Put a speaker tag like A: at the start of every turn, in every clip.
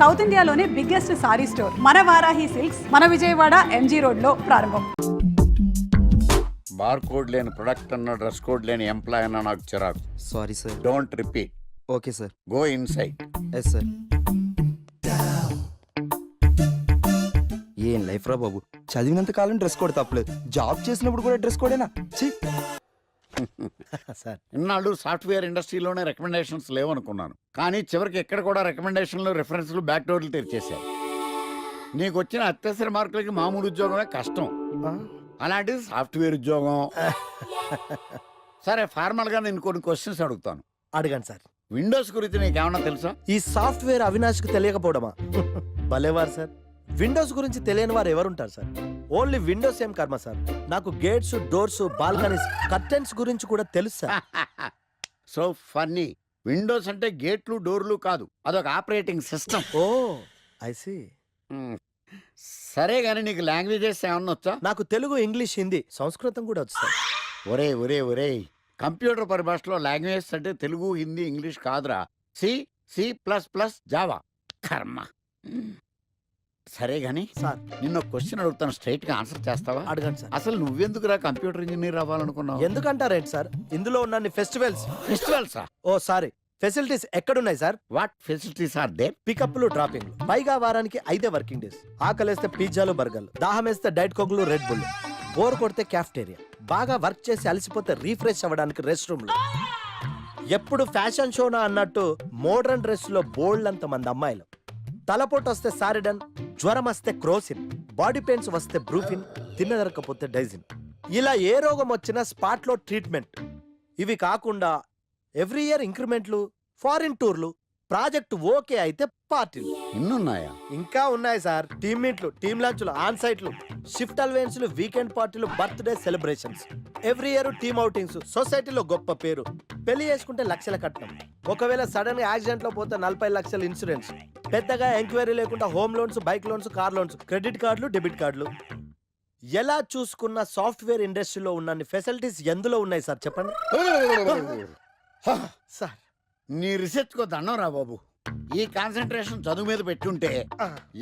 A: South ఇండియాలోనే biggest sorry store మన Varahi silks మన విజయవాడ ఎంజీ రోడ్ లో ప్రారంభం.
B: బార్ కోడ్ లేని ప్రొడక్ట్ అన్న డ్రెస్ కోడ్ లేని ఎంప్లాయ్ అన్న నాకు చిరాకు.
C: Sorry sir.
B: Don't repeat.
C: Okay sir.
B: Go inside.
C: Yes sir. ఏం లైఫ్ రా బాబు, చదివినంత కాలం డ్రెస్ కోడ్ తప్పలేదు, జాబ్ చేసినప్పుడు కూడా డ్రెస్ కోడేనా?
B: సార్ ఇన్నాళ్ళు సాఫ్ట్వేర్ ఇండస్ట్రీలోనే రికమెండేషన్స్ లేవనుకున్నాను, కానీ చివరికి ఎక్కడ కూడా రికమెండేషన్లు రిఫరెన్స్లు బ్యాక్ డోర్లు తెరిచేశారు. నీకు వచ్చిన అత్యవసర మార్కులకి మామూలు ఉద్యోగమే కష్టం, అలాంటిది సాఫ్ట్వేర్ ఉద్యోగం. సరే ఫార్మల్ గా నేను కొన్ని క్వశ్చన్స్ అడుగుతాను.
D: అడగండి సార్.
B: విండోస్ గురించి నీకేమన్నా తెలుసా?
D: ఈ సాఫ్ట్వేర్ అవినాష్కి తెలియకపోవడమా? భలేవారు సార్. విండోస్ గురించి తెలియని వారు ఎవరుంటారు సార్? ఓన్లీ విండోస్ ఏం కర్మ సార్, నాకు గేట్స్, డోర్స్, బాల్కనీస్, కర్టెన్స్ గురించి కూడా తెలుసు సార్.
B: So funny. విండోస్ అంటే గేట్లు డోర్లు కాదు, అదొక operating system.
D: Oh I see.
B: సరే గానీ నీకు లాంగ్వేజెస్ ఏమన్నా వచ్చా?
D: నాకు తెలుగు, ఇంగ్లీష్, హిందీ, సంస్కృతం కూడా వచ్చు సార్.
B: ఒరే ఒరే ఒరే, కంప్యూటర్ పరిభాషలో లాంగ్వేజెస్ అంటే తెలుగు, హిందీ, ఇంగ్లీష్ కాదురా. C C plus plus Java. కర్మ. సరే గాని
D: సార్
B: నిన్న క్వశ్చన్ అడుగుతాను, స్ట్రైట్ గా ఆన్సర్ చేస్తావా?
D: అడగండి సార్.
B: అసలు నువ్వెందుకురా కంప్యూటర్ ఇంజనీర్ అవ్వాలనుకున్నావు?
D: ఎందుకంటారేంటి సార్, ఇందులో ఉన్న
B: ఫెస్టివల్సా?
D: ఓ సారీ, ఫెసిలిటీస్ ఎక్కడున్నాయి sir?
B: What facilities are there?
D: పికప్లు, డ్రాపింగ్లు, పైగా వారానికి 5 వర్కింగ్ డేస్. ఆకలేస్తే పిజ్జాలు, బర్గర్లు, దాహం వేస్తే డైట్ కోక్లు, రెడ్ బుల్, బోర్ కొడితే క్యాఫ్టేరియా, బాగా వర్క్ చేసి అలసిపోతే రీఫ్రెష్ అవ్వడానికి రెస్ట్ రూమ్లు. ఎప్పుడు ఫ్యాషన్ షోనా అన్నట్టు మోడర్న్ డ్రెస్ లో బోల్డ్ అంత మంది అమ్మాయిలు. తలపోటు వస్తే సారిడన్, జ్వరం వస్తే క్రోసిన్, బాడీ పెయిన్స్ వస్తే బ్రూఫిన్, తిన్నదరకపోతే డైజిన్. ఇలా ఏ రోగం వచ్చినా స్పాట్ లో ట్రీట్మెంట్. ఇవి కాకుండా ఎవ్రీ ఇయర్ ఇంక్రిమెంట్లు, ఫారిన్ టూర్లు, ప్రాజెక్ట్ ఓకే అయితే పార్టీలు.
B: ఇన్నున్నాయా?
D: ఇంకా ఉన్నాయి సార్. టీమ్ మీట్లు, టీమ్ లంచ్లు, ఆన్ సైట్లు, షిఫ్ట్ అలవెన్స్లు, వీకెండ్ పార్టీలు, birthday celebrations, every year team outings, సొసైటీలో గొప్ప పేరు, పెళ్లి చేసుకుంటే లక్షల కట్నం, ఒకవేళ సడన్ గా యాక్సిడెంట్ లో పోతే 40 లక్షల ఇన్సూరెన్స్, పెద్దగా ఎంక్వైరీ లేకుండా home loans, bike loans, car loans, credit కార్డులు, డెబిట్ కార్డులు. ఎలా చూసుకున్న సాఫ్ట్వేర్ ఇండస్ట్రీలో ఉన్న ఫెసిలిటీస్ ఎందులో ఉన్నాయి సార్ చెప్పండి సార్.
B: నీ రీసెర్చ్ కో దండం రా బాబు. ఈ కాన్సన్ట్రేషన్ చదువు మీద పెట్టుంటే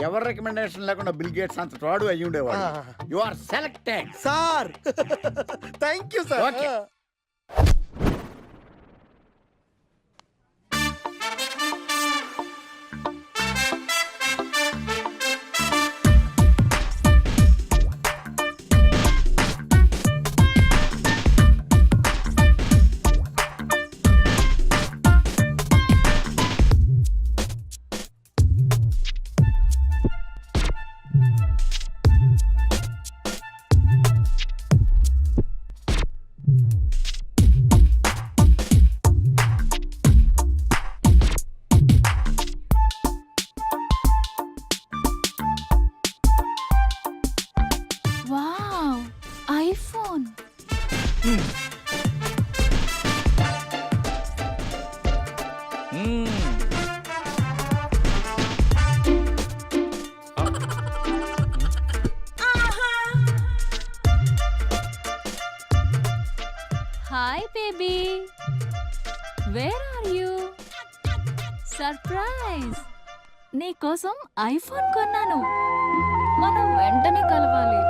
B: ఎవరి రికమెండేషన్ లేకుండా బిల్ గేట్స్ అంత తోడు అయ్యి ఉండేవాడు. You are selected
D: sir. Thank you sir.
B: Okay.
E: Wow, iPhone. Hi baby, where are you? Surprise, నీకోసం ఐఫోన్ కొన్నాను, మనం వెంటనే కలవాలి.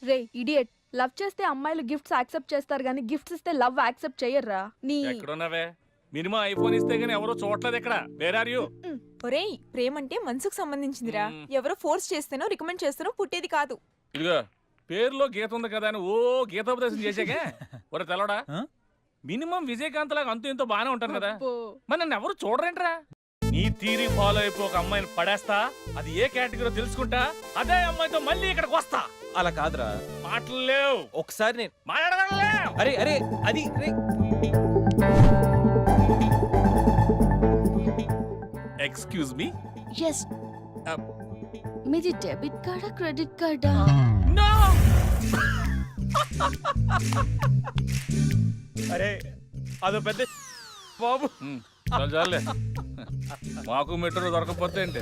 F: రే ఇడియట్, లవ్ చేస్తే అమ్మాయిలు గిఫ్ట్స్ యాక్సెప్ట్ చేస్తారు గానీ గిఫ్ట్స్ ఇస్తే లవ్ యాక్సెప్ట్ చెయ్యర్రా. నీ
G: ఎక్కడున్నావే? మినిమం ఐఫోన్ ఇస్తే గానీ ఎవరో చూడలేదు ఇక్కడ. Where are you?
H: ఒరేయ్, ప్రేమంటే మనసుకు సంబంధించిందిరా. ఎవరో ఫోర్స్ చేస్తేనో రికమెండ్ చేస్తేనో పుట్టేది కాదు.
G: ఇదిగో పేరులో గీత ఉంది కదా అని ఓ గీతోపదేశం చేసాకే ఒరే తెలవడా, మినిమం విజయకాంత్ లాగా అంతూ ఇంతో బానే ఉంటాను కదా, మరి నన్ను ఎవరు చూడరేంట్రా? నీ తీరి ఫాలో అయిపో ఒక అమ్మాయిని పడేస్తా, అది ఏ కేటగిరీ తెలుసుకుంటా, అదే అమ్మాయితో మళ్ళీ ఇక్కడికి వస్తా.
C: అలా కాదురా,
G: మాటలు లేవు.
C: ఒకసారి నేను
G: మాట్లాడలేవు.
C: అరే అరే అది
G: ఎక్స్క్యూజ్ మీ.
E: ఎస్, మీది డెబిట్ కార్డా క్రెడిట్ కార్డా?
G: నో.
C: అరే అదో పెద్ద
G: బాబు చాలే, మాకు మెట్రో దొరకకపోతే ఏంటి?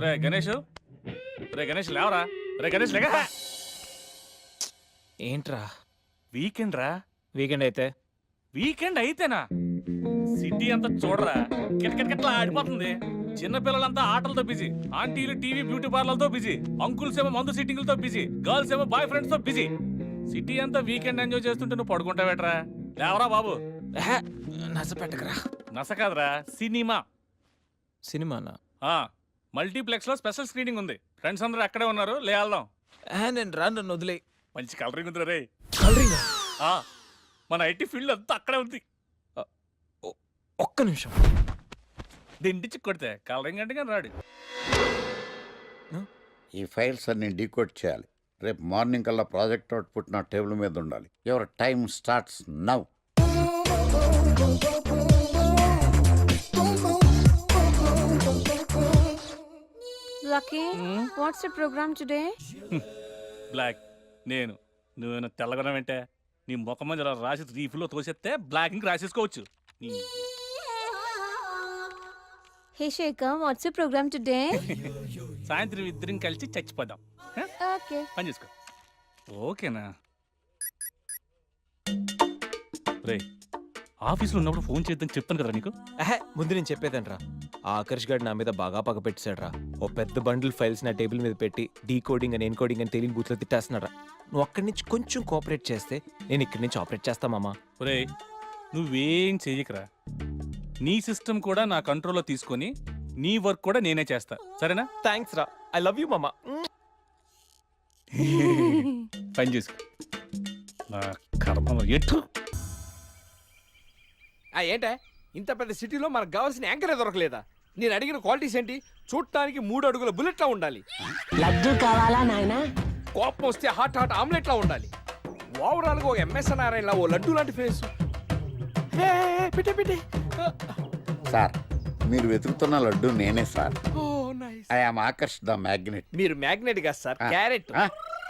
G: రే గణేష్, రే గణేష్ లేవరా, రే గణేష్ లేగా.
I: ఏంట్రా
G: వీకెండ్ రా.
I: వీకెండ్ అయితే
G: వీకెండ్ అయితేనా? సిటీ అంతా చూడరా, కిటకిటకిట్లా ఆడిపోతుంది. చిన్నపిల్లలంతా ఆటలతో బిజీ, ఆంటీలు టీవీ బ్యూటీ పార్లర్తో బిజీ, అంకుల్స్ ఏమో మందు సిట్టింగ్లతో బిజీ, గర్ల్స్ ఏమో బాయ్ ఫ్రెండ్స్ తో బిజీ. సిటీ అంతా వీకెండ్ ఎంజాయ్ చేస్తుంటే నువ్వు పడుకుంటావేట్రా? లేవరా బాబు.
I: నస పెట్టకరా.
G: నస కాదురా, సినిమా.
I: సినిమానా?
G: మల్టీప్లెక్స్ లో స్పెషల్ స్క్రీనింగ్ ఉంది. ఫ్రెండ్స్ అందరూ అక్కడే ఉన్నారు, లే వెళ్దాం.
I: నేను రాను, నన్ను వదిలే.
G: మంచి కలరింగ్ ఉంది రే.
I: కలరింగ్?
G: మన ఐటీ ఫీల్డ్ అంతా అక్కడే ఉంది.
I: ఒక్క నిమిషం.
G: దిండిచి కొడితే కలరింగ్ అంటే కానీ రాడు.
B: ఈ ఫైల్స్ అన్ని డీకోడ్ చేయాలి. రేపు మార్నింగ్ కల్లా ప్రాజెక్ట్ అవుట్పుట్ నా టేబుల్ మీద ఉండాలి. Your time starts now.
F: Lucky what's the program today?
G: Black. నువ్వేనా తెల్లగొన వెంటే నీ ముఖం మీద ఇలా రాసి రీఫ్లో తోసేస్తే బ్లాక్ ఇంక రాసేసుకోవచ్చు.
F: Hey Shekhar what's the program today?
G: సాయంత్రం ఇద్దరం కలిసి చచ్చిపోదాం.
F: ఓకే
G: పని చేసుకో. ఓకేనా? రే ఆఫీస్లో ఉన్నప్పుడు ఫోన్ చేద్దాం చెప్తాను కదా నీకు.
I: ముందు నేను చెప్పేదనరా, ఆకర్ష్ గారు నా మీద బాగా పగ పెట్టాడు రా. ఓ పెద్ద బండిల్ ఫైల్స్ నా టేబుల్ మీద పెట్టి డీకోడింగ్ అని ఎన్కోడింగ్ అని తెలియని బూత్లో తిట్టేస్తున్నారా. నువ్వు అక్కడి నుంచి కొంచెం కోఆపరేట్ చేస్తే నేను ఇక్కడి నుంచి ఆపరేట్ చేస్తామమ్మా.
G: రే నువ్వేం చెయ్యకరా. నీ సిస్టమ్ కూడా నా కంట్రోల్లో తీసుకొని నీ వర్క్ కూడా నేనే చేస్తా, సరేనా?
I: థ్యాంక్స్ రా, ఐ లవ్ యూ మామా.
G: పని చేసుకో. నా కర్మ ఎటు.
J: ఏంటే ఇంత పెద్ద సిటీలో మనకు కావాల్సిన యాంకరే దొరకలేదా? నేను అడిగిన క్వాలిటీస్ ఏంటి? చూడటానికి 3 అడుగుల బుల్లెట్లా ఉండాలి,
K: లడ్డు కావాలా నాయనా,
J: కోపం వస్తే హాట్ ఆమ్లెట్లా ఉండాలి, ఓవరాల్ గా ఒక ఎంఎస్ఎన్ నారాయణ ఓ లడ్డు లాంటి ఫేస్. పెట్టే
B: సార్ మీరు వెతుకుతున్న లడ్డు నేనే sir.
J: Oh nice.
B: I am Akarsh the magnet.
J: మీరు మ్యాగ్నెట్ కాదు సార్, క్యారెట్.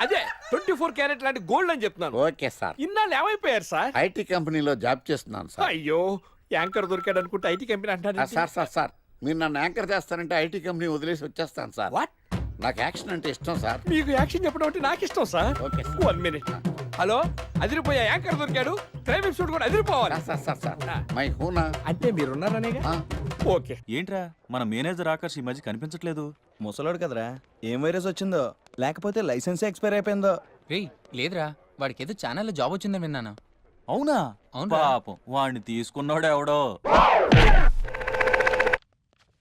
J: అదే 24 క్యారెట్ లాంటి గోల్డ్ అని చెప్తున్నాను.
B: Okay sir.
J: ఇన్నాళ్ళు ఏమైపోయారు సార్?
B: ఐటీ కంపెనీలో జాబ్ చేస్తున్నాను సార్.
J: అయ్యో యాంకర్ దొరికాడు అనుకుంటే ఐటీ కంపెనీ అంటారు.
B: సార్ సార్ సార్ మీరు నన్ను యాంకర్ చేస్తారంటే ఐటీ కంపెనీ వదిలేసి వచ్చేస్తాను సార్.
J: వాట్?
B: నాకు యాక్షన్ అంటే ఇష్టం సార్.
J: మీకు యాక్షన్ చెప్పడం అంటే నాకు ఇష్టం sir.
B: Okay sir.
J: 1 minute. Hello, అదిరిపోయా యాంకర్ దొరికాడు, క్రైమ్ ఎపిసోడ్ కూడా అదిరిపోవాలి.
B: సార్ సార్ సార్ మై హూనా.
J: అంటే మీరున్నారనేగా. ఓకే.
L: ఏంట్రా మన మేనేజర్ ఆకర్ష్ ఈ మధ్య కనిపించట్లేదు?
C: ముసలోడు కదరా, ఏం వైరస్ వచ్చిందో లేకపోతే లైసెన్స్ ఎక్స్పైర్ అయిపోయిందో.
I: లేదురా, వాడికి ఏదో ఛానల్లో జాబ్ వచ్చిందని విన్నాను.
L: అవునా?
I: అవును.
L: పాపం వాడిని తీసుకున్నాడు ఎవడో.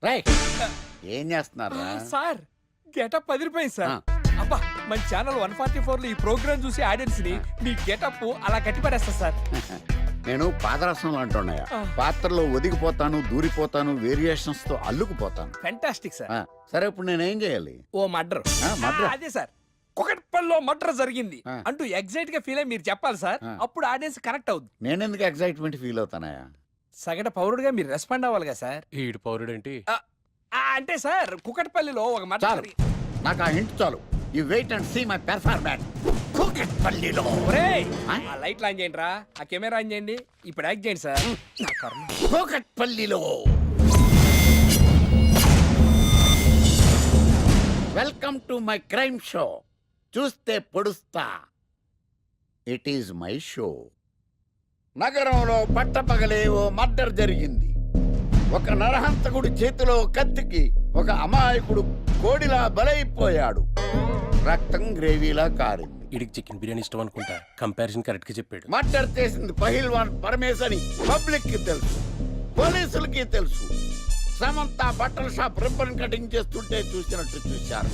B: రైట్ ఏం చేస్తున్నారా?
J: సార్ గెటప్ అదిరిపోయింది సార్. అబ్బా మన ఛానల్ 144 లో ఈ ప్రోగ్రామ్ చూసి ఆడియన్స్ ని మీ గెటప్ అలా కట్టి పడేస్తా సార్.
B: నేను పాదరసంలో అంటున్నాయా, పాత్రలో ఒదిగిపోతాను, దూరిపోతాను, వేరియేషన్స్ తో అల్లుకుపోతాను.
J: Fantastic sir.
B: సరే ఇప్పుడు నేనేం చేయాలి?
J: ఓ మర్డర్.
B: మర్డర్?
J: అదే సార్, కుకట్పల్లిలో మర్డర్ జరిగింది అంటూ ఎగ్జైట్ గా ఫీల్ అయ్యి మీరు చెప్పాలి సార్. అప్పుడు ఆడియన్స్ కనెక్ట్ అవుద్ది.
B: నేనెందుకు ఎగ్జైట్మెంట్ ఫీల్ అవుతానయా?
J: సగటు పౌరుడుగా మీరు రెస్పాండ్ అవ్వాలి కదా సార్.
G: ఈడు పౌరుడేంటి?
J: అంటే సార్ కుకట్పల్లిలో ఒక మర్డర్.
B: నాకు ఆ హింట్ చాలు. You wait and see my performance. కుకట్పల్లిలో.
J: ఒరేయ్ ఆ లైట్ ఆన్ చేయండి రా, ఆ కెమెరా ఆన్ చేయండి, ఇప్పుడు యాక్ట్ చేయండి సార్.
B: కుకట్పల్లిలో. Welcome to my crime show. చూస్తే పొడుస్తా. It is my show. నగరంలో పట్టపగలే ఓ మర్డర్ జరిగింది. ఒక నరహంతకుడి చేతిలో కత్తికి ఒక అమాయకుడు కోడిలా బలైపోయాడు. రక్తం గ్రేవీలా కారింది.
G: ఇడికి చికెన్ బిర్యానీ ఇష్టం అనుకుంటా, కంపారిజన్ కరెక్ట్ గా చెప్పాడు.
B: మర్డర్ చేసింది పహిల్వాన్ పరమేశ్ అని పబ్లిక్ కి తెలుసు, పోలీసులకి తెలుసు. సమంత బట్టల షాప్ రిబ్బన్ కటింగ్ చేస్తుంటే చూసినట్టు చూశారు.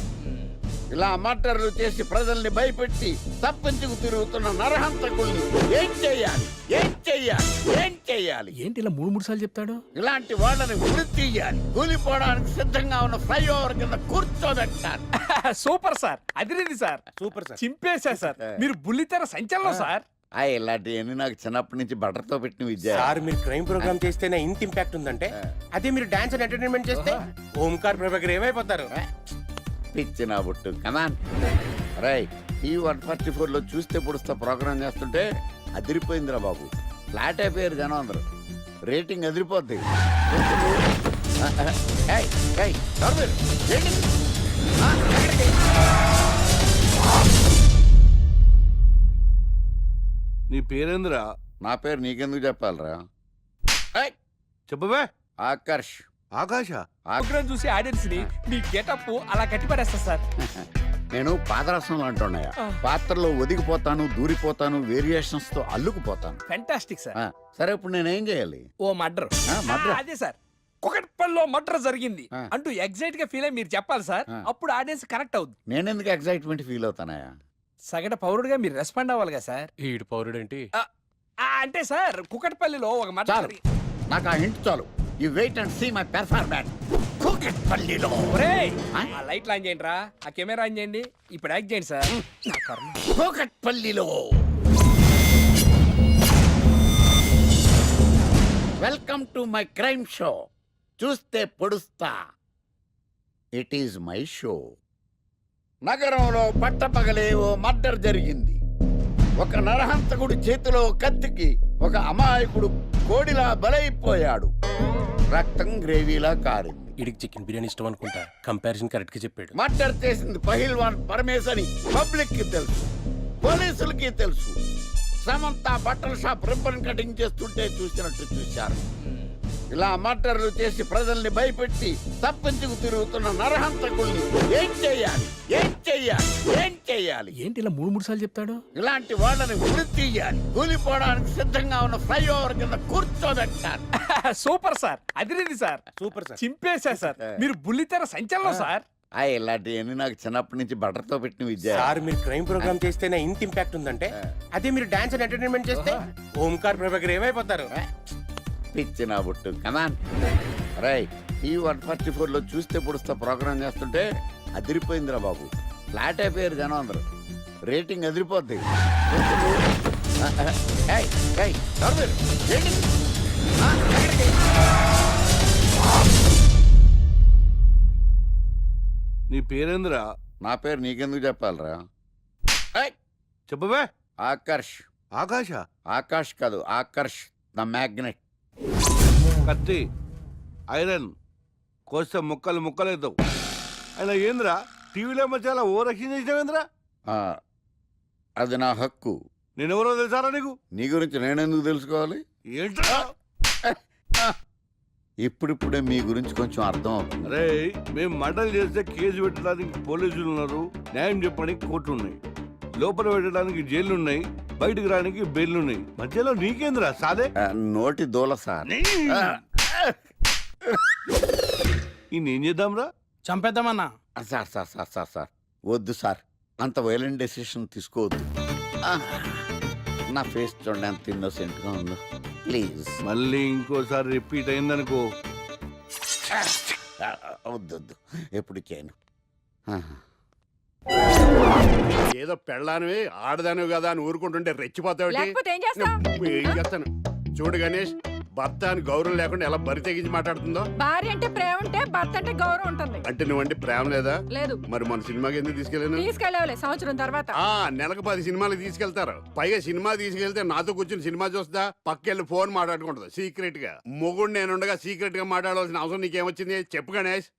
B: ఇలా మర్డర్లు చేసి ప్రజల్ని భయపెట్టి తప్పించుకు తిరుగుతున్న నరహంతకుల్ని ఏం చెయ్యాలి, ఏం చెయ్యాలి, ఏం చెయ్యాలి?
J: ఏంటి ఇలా 3 సార్లు చెప్తాడు?
B: ఇలాంటి వాళ్ళని ఉరి తీయాలి. కూలిపోవడానికి సిద్ధంగా ఉన్న ఫ్లైఓవర్ కింద కూర్చోబెట్టాలి.
J: సూపర్ సార్, అదిరింది సార్. సూపర్ సార్, చింపేశా సార్. మీరు బుల్లితెర సంచలనం సార్.
B: ఇలాంటివన్నీ నాకు చిన్నప్పటి నుంచి బట్టర్తో పెట్టిన విద్య.
M: సార్ మీరు క్రైమ్ ప్రోగ్రామ్ చేస్తేనే ఇంత ఇంపాక్ట్ ఉందంటే, అదే మీరు డాన్స్ అండ్ ఎంటర్టైన్మెంట్ చేస్తే ఓంకార్ ప్రభాకర్ ఏమైపోతారు?
B: పిచ్చి నా బుట్టు కమాన్. రై టీవీ 144లో చూస్తే పొడుస్తా ప్రోగ్రామ్ చేస్తుంటే అదిరిపోయిందిరా బాబు. ఫ్లాట్ అయిపోయారు జనం అందరూ. రేటింగ్ అదిరిపోద్ది.
M: పేరేంద్రా?
B: నా పేరు నీకెందుకు చెప్పాలరా?
M: చెప్పవే.
B: ఆకర్ష్.
M: ఆకాశ.
J: ప్రోగ్రామ్ చూసి ఆడియన్స్ ని మీ గెటప్ అలా కట్టి పడేస్తా సార్.
B: నేను పాదరసంలో అంటున్నాయా, పాత్రలో ఒదిగిపోతాను, దూరిపోతాను, వేరియేషన్స్ తో అల్లుకుపోతాను.
J: Fantastic sir.
B: సరే ఇప్పుడు నేనేం చేయాలి?
J: ఓ మర్డర్.
B: మర్డర్?
J: అదే సార్, కుకట్పల్లిలో మర్డర్ జరిగింది
B: ఆ.
J: అంటూ ఎగ్జైట్ గా ఫీల్ అయ్యి మీరు చెప్పాలి సార్.
B: ఆ.
J: అప్పుడు ఆడియన్స్ కనెక్ట్ అవుద్ది.
B: నేనెందుకు ఎగ్జైట్మెంట్ ఫీల్ అవుతానయా?
J: సగటు పౌరుడుగా మీరు రెస్పాండ్ అవ్వాలి కదా సార్.
G: ఈడు పౌరుడేంటి?
J: అంటే సార్ కుకట్పల్లిలో ఒక మర్డర్
B: చాలు, నాకు ఆ హింట్ చాలు. You wait and see my performance. కూకట్పల్లిలో.
J: ఒరేయ్,
B: ఆ?
J: ఆ లైట్లు ఆన్ చేయండి రా, ఆ కెమెరా ఆన్ చేయండి, ఇప్పుడు యాక్ట్ చేయండి సార్. నా కర్మ.
B: కూకట్పల్లిలో. Welcome to my crime show. చూస్తే పొడుస్తా. It is my show. నగరంలో పట్టపగలే ఓ మర్డర్ జరిగింది. ఒక నరహంతకుడి చేతిలో కత్తికి ఒక అమాయకుడు కోడిలా బలైపోయాడు. రక్తం గ్రేవీలా కారింది.
M: ఇడికి చికెన్ బిర్యానీ ఇష్టం అనుకుంటా. కంపారిజన్ కరెక్ట్ గా చెప్పాడు.
B: మర్డర్ చేసింది పహిల్వాన్ పరమేశ్ అని పబ్లిక్ కి తెలుసు, పోలీసులకి తెలుసు. సమంత బట్టల షాప్ రిబ్బన్ కటింగ్ చేస్తుంటే చూసినట్టు చూశారు. ఇలా మర్డర్లు చేసి ప్రజల్ని భయపెట్టి తప్పించుకు తిరుగుతున్న నరహంతకుల్ని ఏం చెయ్యాలి, ఏం చెయ్యాలి, ఏం చెయ్యాలి?
J: ఏంటి ఇలా మూడు సార్లు చెప్తాడు?
B: ఇలాంటి వాళ్ళని ఉరి తీయాలి. కూలిపోవడానికి సిద్ధంగా ఉన్న ఫ్లైఓవర్ కింద కూర్చోబెట్టాలి.
J: సూపర్ సార్, అదిరింది సార్,
M: సూపర్ సార్.
J: చింపేశా సార్. మీరు బుల్లితెర సంచలనం సార్.
B: ఇలాంటివన్నీ నాకు చిన్నప్పటి నుంచి బట్టర్తో పెట్టిన విద్య.
M: సార్ మీరు క్రైమ్ ప్రోగ్రామ్ చేస్తేనే ఇంత ఇంపాక్ట్ ఉందంటే అదే మీరు డాన్స్ అండ్ ఎంటర్టైన్మెంట్ చేస్తే ఓంకార్ ప్రభాకర్ ఏమైపోతారు?
B: పిచ్చి నా బుట్టు. కమాన్ రై. టీవీ 144 లో చూస్తే పొడుస్తా ప్రోగ్రామ్ చేస్తుంటే అదిరిపోయిందిరా బాబు. ఫ్లాట్ అయిపోయారు జనం అందరూ. రేటింగ్ అదిరిపోద్ది. ఏయ్, ఏయ్, ఎవరు మీరు? ఏంటి? ఎక్కడికి?
M: నీ పేరేంద్రా?
B: నా పేరు నీకెందుకు చెప్పాలరా?
M: చెప్పవే.
B: ఆకర్ష్.
M: ఆకాశ.
B: ఆకాష్ కాదు, ఆకర్ష్ ద మ్యాగ్నెట్.
M: కత్తి, ఐరన్ కోస్తే ముక్కలు ముక్కలేద్దావు. అయినా ఏంద్రా టీవీలో మధ్య ఓ రక్షణ చేసినావేంద్రా?
B: అది నా హక్కు.
M: నేనెవరో తెలుసారా నీకు?
B: నీ గురించి నేనెందుకు తెలుసుకోవాలి?
M: ఏంట్రా?
B: ఇప్పుడిప్పుడే మీ గురించి కొంచెం అర్థం అవుతుంది.
M: అరే, మేము మర్డర్ చేస్తే కేసు పెట్టడానికి పోలీసులు ఉన్నారు, న్యాయం చెప్పడానికి కోర్టులు ఉన్నాయి, లోపల పెట్టడానికి జైలు ఉన్నాయి, బయటకు రావడానికి బెయిల్ ఉన్నాయి. మధ్యలో నీకేంద్రా సాదే?
B: నోటి దూల సార్.
M: ఏం చేద్దాంరా?
J: చంపేద్దామన్నా.
B: Sir sir sir sir sir వద్దు సార్, అంత వైలెంట్ డెసిషన్ తీసుకోవద్దు. నా ఫేస్ చూడండి ఎంత ఇన్నోసెంట్ గా ఉందో. ప్లీజ్.
M: మళ్ళీ ఇంకోసారి రిపీట్ అయిందనుకో.
B: వద్దు వద్దు, ఎప్పుడు చేయను.
N: ఏదో పెళ్ళానివి ఆడదానివి కదా అని ఊరుకుంటుంటే రెచ్చిపోతావు. ఏం చేస్తాను చూడు గణేష్, భర్త అని గౌరవం లేకుండా ఎలా బరి తెగించి మాట్లాడుతుందో.
F: భార్య అంటే ప్రేమ ఉంటే భర్త అంటే గౌరవం ఉంటుంది.
N: అంటే నువ్వంటే ప్రేమ లేదా?
F: లేదు.
N: మరి మన సినిమాకి ఎందుకు తీసుకెళ్ళాను?
F: తీసుకెళ్ళవలే సంవత్సరం తర్వాత.
N: నెలకు 10 సినిమాలు తీసుకెళ్తారు. పైగా సినిమా తీసుకెళ్తే నాతో కూర్చుని సినిమా చూస్తా, పక్కెళ్ళి ఫోన్ మాట్లాడుకుంటుంది సీక్రెట్ గా. మొగుడు నేనుండగా సీక్రెట్ గా మాట్లాడాల్సిన అవసరం నీకేమొచ్చింది చెప్పు గణేష్.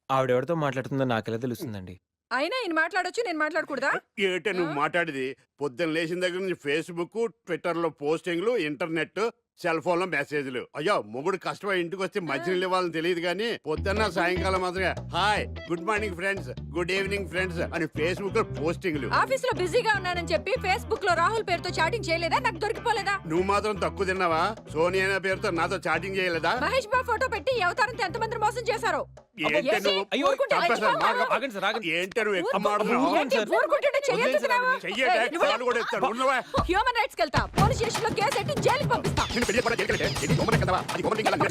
I: ఆవిడెవరితో మాట్లాడుతుందో నాకెలా తెలుస్తుందండి?
F: అయినా ఈయన మాట్లాడొచ్చు, నేను మాట్లాడకూడదా?
N: ఏటే నువ్వు మాట్లాడేది? పొద్దున్న లేచిన దగ్గర నుంచి ఫేస్బుక్, ట్విట్టర్ లో పోస్టింగ్లు, ఇంటర్నెట్, సెల్ ఫోన్ లో మెసేజ్లు. అయ్యో మొగుడు కష్టమై ఇంటికి వస్తే మంచినీళ్ళు ఇవ్వాలని తెలియదు కానీ పొద్దున్న సాయంకాలం మాత్రమే hi, good morning friends, good evening friends అని ఫేస్బుక్ లో పోస్టింగ్లు.
F: ఆఫీస్ లో బిజీగా ఉన్నానని చెప్పి ఫేస్బుక్ లో రాహుల్ పేరుతో చాటింగ్ చేయలేదా? నాకు దొరికిపోలేదా?
N: నువ్వు మాత్రం తక్కువ తిన్నావా? సోనియా అనే పేరుతో నాతో చాటింగ్ చేయలేదా?
F: మహేష్ బాబు ఫోటో పెట్టి ఈ అవతారంతో ఎంతమంది మోసం చేశారో.
N: ఏంటే నువ్వు ఎక్కువ మాట్లాడుతున్నావు? చెయ్యటే కాలు కూడా ఎత్తాడు. ఉన్నవా?
F: హ్యూమన్ రైట్స్ కెళ్తా, పోలీస్ స్టేషన్ లో కేసు ఎట్టి జైలుకి పంపిస్తా.
N: నిన్ను పెళ్లి కూడా జైలుకి వెళ్తే ఎన్ని దొంగలు కదవా? అది దొంగలు ఇంకా లేదు.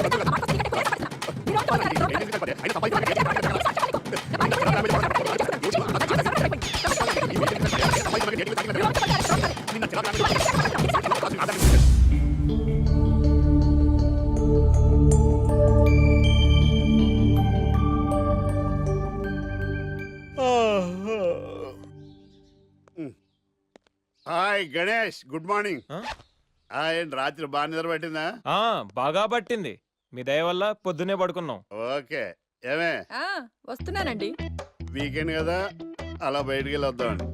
N: Hi Ganesh, good morning. రాత్రి బాగా నిద్ర పట్టిందా?
I: బాగా పట్టింది. మీ దయ వల్ల పొద్దునే పడుకున్నాం.
N: ఓకే. ఏమే
F: వస్తున్నానండి.
N: వీకెండ్ కదా, అలా బయటికి వెళ్ళొద్దామండి.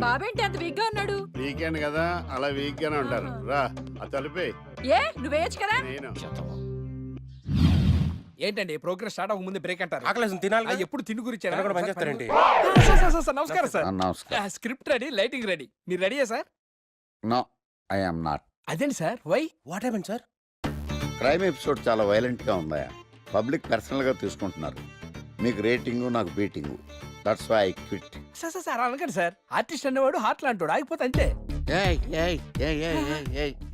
H: బాబేంటి అంత వీక్ గా ఉన్నాడు?
N: వీకెండ్ కదా అలా వీక్ గానే ఉంటారు. రా ఆ తలిపే.
H: ఏ నువ్వేయచ్చు కదా?
N: నేను
J: ఏంటండి ప్రోగ్రెస్ స్టార్ట్ అవ్వక ముందు బ్రేక్ అంటారు?
C: తినాలి
J: ఎప్పుడు తిండి గురించి
C: పనిచేస్తారండి.
J: నమస్కారం సార్.
B: నమస్కారం.
J: Script ready, lighting ready. మీరు రెడీయా sir?
B: No I am not.
J: అదేంటి sir, why?
C: What happen sir?
B: Crime episode చాలా వైలెంట్ గా ఉందా, పబ్లిక్ పర్సనల్ గా తీసుకుంటున్నారు. మీకు రేటింగ్, నాకు beating. That's why I quit.
J: Sir sir sir అనకండి సార్. ఆర్టిస్ట్ అనేవాడు హార్ట్ లాంటోడు, ఆగిపోతే అంతే.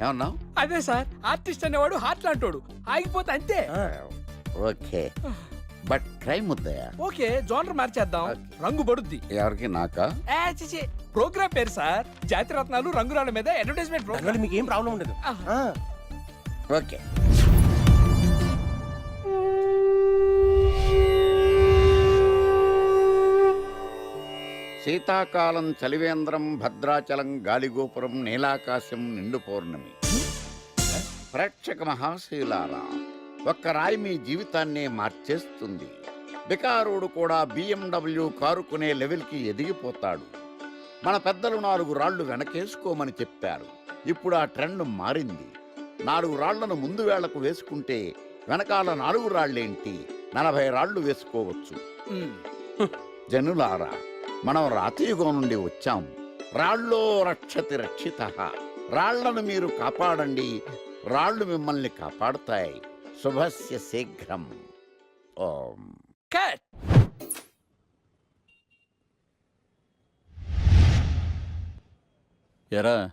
B: ఏమన్నావు?
J: అదే సార్, ఆర్టిస్ట్ అనేవాడు హార్ట్ లాంటోడు, ఆగిపోతే అంతే.
B: ఓకే, బట్ క్రైమ్ వద్దయా?
J: ఓకే, జోనర్ మార్చేద్దాం. రంగు పడుద్ది.
B: ఎవరికి? నాకా?
J: చిచి ప్రోగ్రామ్ పేరు సార్ జాతిరత్నాలు రంగురాళ్ళ మీద అడ్వర్టైజ్మెంట్ ప్రోగ్రామ్.
C: మీకు ఏం ప్రాబ్లం ఉండదు.
B: ఓకే. శీతాకాలం చలివేంద్రం, భద్రాచలం గాలిగోపురం, నీలాకాశం, నిండు పౌర్ణమి. ప్రేక్షక మహాశీలారా, ఒక్క రాయి మీ జీవితాన్నే మార్చేస్తుంది. బికారుడు కూడా BMW కారు కొనే లెవెల్కి ఎదిగిపోతాడు. మన పెద్దలు 4 రాళ్లు వెనకేసుకోమని చెప్పారు. ఇప్పుడు ఆ ట్రెండ్ మారింది. 4 రాళ్లను ముందు వేళ్లకు వేసుకుంటే వెనకాల 4 రాళ్లేంటి 40 రాళ్లు వేసుకోవచ్చు. జనులారా, మనం రాతియుగం నుండి వచ్చాం. రాళ్ళో రక్షతి రక్షిత. రాళ్లను మీరు కాపాడండి, రాళ్ళు మిమ్మల్ని కాపాడుతాయి. శుభస్య శీఘ్రం. ఓం.
J: కట్.
L: ఎరా